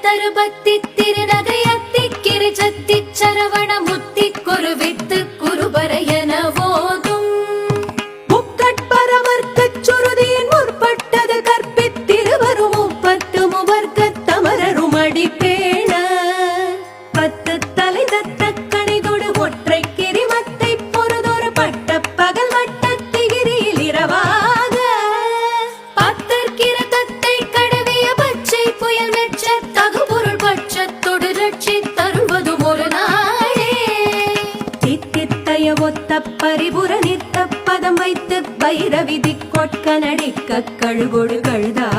தருபத்தி திருநகையத்தி கிரிஜத்தி சரவண முத்தி குருவித்து குருபரையன போதும் முக்கட்பரவர்க்கச் சுருதியின் முற்பட்டது கற்பித்திருவரும் முப்பத்து முவர்க்கத் தமரரும் அடிப்பேண பத்து தலை தத்த கணிதொடு ஒற்றை கிரிமத்தை பொறுதொரு பட்ட பகல் வட்டத்திகிரியில் இரவாக பத்தற்கிற தத்தை கடவிய பச்சை புயல் மெச்ச தகுபொருள் பட்சத்தொடு ரட்சி தருவதும் ஒரு நாளே தித்தித்தைய ஒத்த பரிபுர நித்த பதம் வைத்து பைரவிதி கொட்க நடிக்க கழுகொடு கழுதா